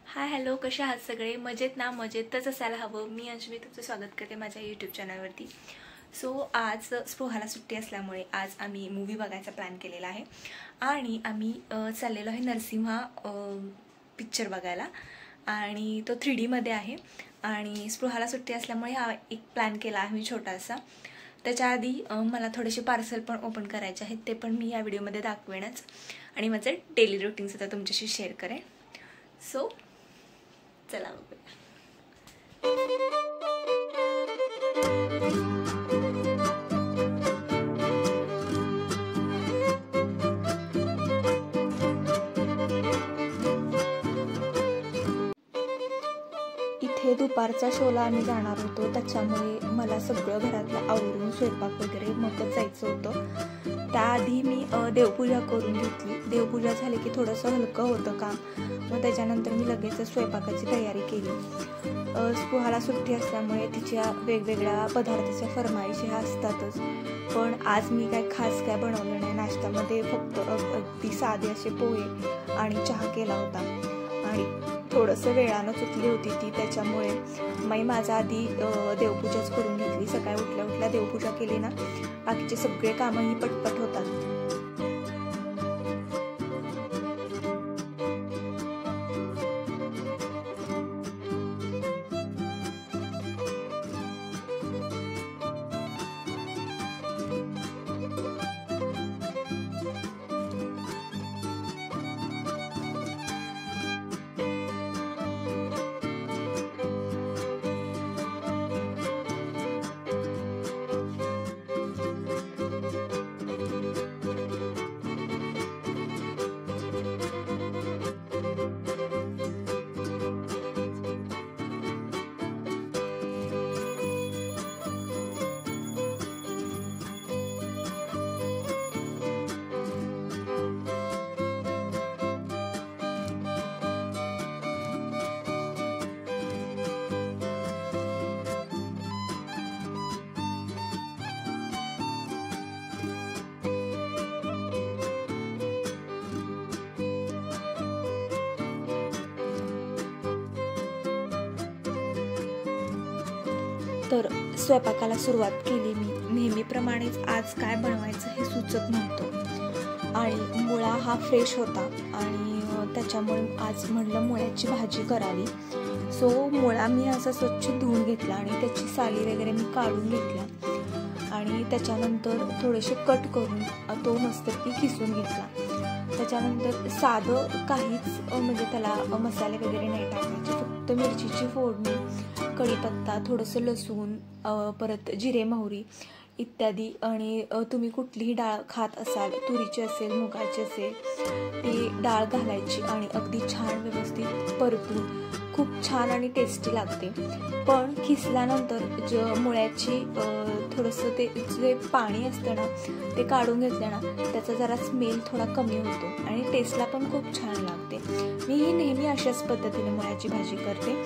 Hi hello, कसे आहात सगळे? मजेत ना? मजेतच असायला हवं. मी अंशमी तुमचं स्वागत करते माझ्या यूट्यूब चॅनलवरती. सो आज स्पृहाला सुट्टी असल्यामुळे आज आम्ही मूवी बघायचा प्लॅन केलेला आहे आणि आम्ही चाललेलो आहे नरसिंहा पिक्चर बघायला आणि तो 3D मध्ये आहे. आणि स्पृहाला सुट्टी असल्यामुळे हा एक प्लॅन केला आहे मी छोटासा. त्याच्या आधी मला थोडेसे पार्सल पण ओपन करायचे आहेत, ते पण मी या व्हिडिओमध्ये दाखवेनच आणि माझं डेली रुटीनसुद्धा तुमच्याशी शेअर करेन. सो चला बघूया. इथे दुपारच्या शोला आम्ही जाणार होतो, त्याच्यामुळे मला सगळं घरातलं आवरून स्वयंपाक वगैरे मगच जायचं होतं. त्याआधी मी देवपूजा करून घेतली. देवपूजा झाली की थोडंसं हलकं होतं काम, मग त्याच्यानंतर मी लगेच स्वयंपाकाची तयारी केली. स्पृहाला सुट्टी असल्यामुळे तिच्या वेगवेगळ्या पदार्थाच्या फरमाईशी असतातच, पण आज मी काय खास काय बनवलं नाही. नाश्त्यामध्ये फक्त अगदी साधे असे पोहे आणि चहा केला होता आणि थोडंसं वेळानं उठली होती ती, त्याच्यामुळे मी माझा आधी देवपूजाच करून घेतली. सकाळी उठल्या उठल्या देवपूजा केली ना, बाकीचे सगळे कामंही पटपट होतात. तर स्वयंपाकाला सुरुवात केली मी. नेहमीप्रमाणेच आज काय बनवायचं हे सुचत नव्हतं आणि मुळा हा फ्रेश होता आणि त्याच्यामुळे आज म्हटलं मुळ्याची भाजी करावी. सो मुळा मी असा स्वच्छ धुवून घेतला आणि त्याची साली वगैरे मी काढून घेतल्या आणि त्याच्यानंतर थोडेसे कट करून तो मस्तपैकी किसून घेतला. त्याच्यानंतर साधं काहीच म्हणजे त्याला मसाले वगैरे नाही टाकायचे, फक्त मिरचीची फोडणी, कढीपत्ता, थोडंसं लसूण, परत जिरे मोहरी इत्यादी. आणि तुम्ही कुठलीही डाळ खात असाल, तुरीची असेल, मुगाची असेल, ती डाळ घालायची आणि अगदी छान व्यवस्थित परतून खूप छान आणि टेस्टी लागते. पण खिसल्यानंतर मुळ्याची थोडंसं ते जे पाणी असतं ना ते काढून घेतलं ना, त्याचा जरा स्मेल थोडा कमी होतो आणि टेस्टला पण खूप छान लागते. मी ही नेहमी अशाच पद्धतीने मुळ्याची भाजी करते.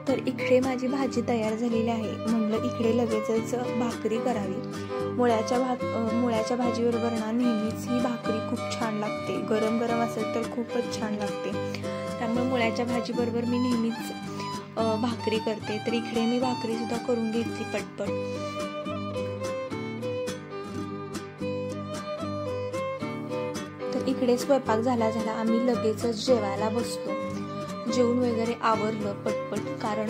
तर इकडे माझी भाजी तयार झालेली आहे. म्हणलं इकडे लगेचच भाकरी करावी. मुळ्याच्या भाजीबरोबर ना नेहमीच ही भाकरी खूप छान लागते. गरम गरम असेल तर खूपच छान लागते. त्यामुळे मुळ्याच्या भाजीबरोबर मी नेहमीच भाकरी करते. तर इकडे मी भाकरी सुद्धा करून घेतली पटपट. तर इकडे स्वयंपाक झाला आम्ही लगेचच जेवायला बसलो. जेवून वगैरे आवरलं पटपट, कारण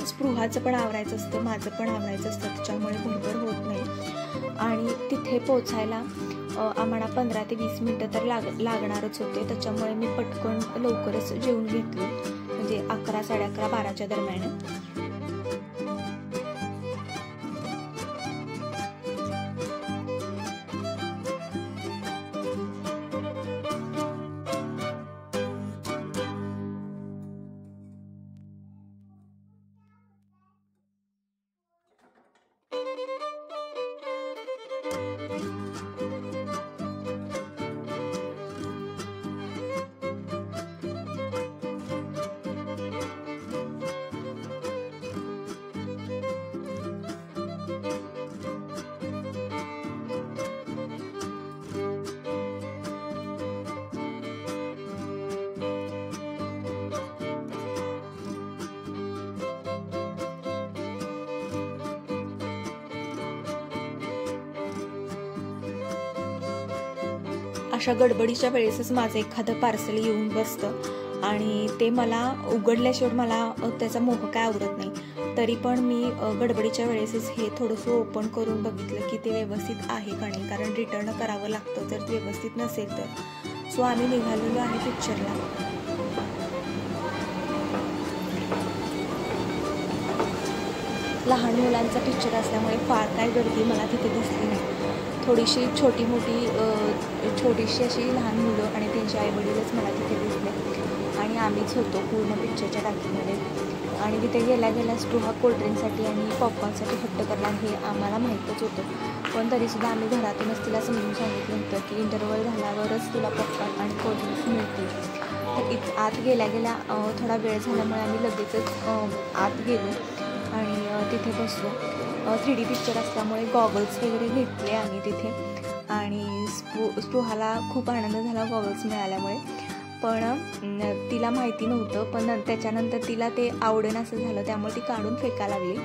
स्पृहाचं पण आवरायचं असतं, माझं पण आवरायचं असतं, त्याच्यामुळे भरभर होत नाही. आणि तिथे पोचायला आम्हाला 15 ते 20 मिनटं तर लागणारच होते. त्याच्यामुळे मी पटकन लवकरच जेवून घेतलो, म्हणजे 11, 11:30, 12च्या दरम्यान. अशा गडबडीच्या वेळेसच माझं एखादं पार्सल येऊन बसतं आणि ते मला उघडल्याशिवाय मला त्याचा मोह काय आवडत नाही. तरी पण मी गडबडीच्या वेळेसच हे थोडंसं ओपन करून बघितलं की ते व्यवस्थित आहे का नाही, कारण रिटर्न करावं लागतं जर ते व्यवस्थित नसेल तर. सो आम्ही निघालेलो आहे पिक्चरला. लहान मुलांचा पिक्चर असल्यामुळे फार काय गर्दी मला तिथे दिसली नाही. थोडीशी छोटीशी अशी लहान मुलं आणि त्यांचे आईवडीलच मला तिथे दिसले आणि आम्हीच होतो पूर्ण पिक्चरच्या टाकीमध्ये. आणि तिथे गेल्या स्पृहा कोल्ड्रिंकसाठी आणि पॉपकॉर्नसाठी हट्ट करणार हे आम्हाला माहीतच होतं. पण तरीसुद्धा आम्ही घरातूनच तिला समजून सांगितलं होतं की इंटरवल झाल्यावरच तुला पॉपकॉर्न आणि कोल्ड्रिंक्स मिळतील. तर आत गेल्या थोडा वेळ झाल्यामुळे आम्ही लगेचच आत गेलो आणि तिथे बसलो. 3D पिक्चर असल्यामुळे गॉगल्स वगैरे घेतले आम्ही तिथे आणि स्पृहाला खूप आनंद झाला गॉगल्स मिळाल्यामुळे. पण तिला माहिती नव्हतं, पण त्याच्यानंतर तिला ते आवडेन असं झालं, त्यामुळे ती काढून फेकायला लागली.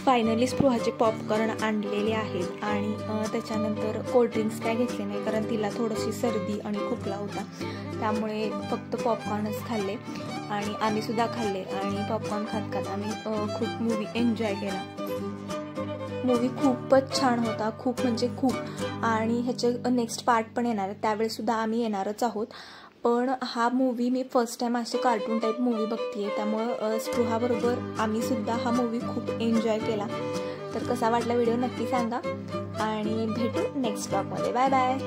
फायनली स्पृहाचे पॉपकॉर्न आणलेले आहेत आणि त्याच्यानंतर कोल्ड्रिंक्स काय घेतले नाही, कारण तिला थोडीशी सर्दी आणि खोकला होता, त्यामुळे फक्त पॉपकॉर्नच खाल्ले आणि आम्हीसुद्धा खाल्ले. आणि पॉपकॉर्न खात आम्ही खूप मूवी एन्जॉय केला. मूवी खूपच छान होता, खूप म्हणजे खूप. आणि ह्याचे नेक्स्ट पार्ट पण येणार आहे, त्यावेळेसुद्धा आम्ही येणारच आहोत. पण हा मूवी मी फर्स्ट टाईम असे कार्टून टाईप मूवी बघते आहे, त्यामुळं स्पृहाबरोबर आम्हीसुद्धा हा मूवी खूप एन्जॉय केला. तर कसा वाटला व्हिडिओ नक्की सांगा आणि भेटू नेक्स्ट ब्लॉगमध्ये. Bye bye.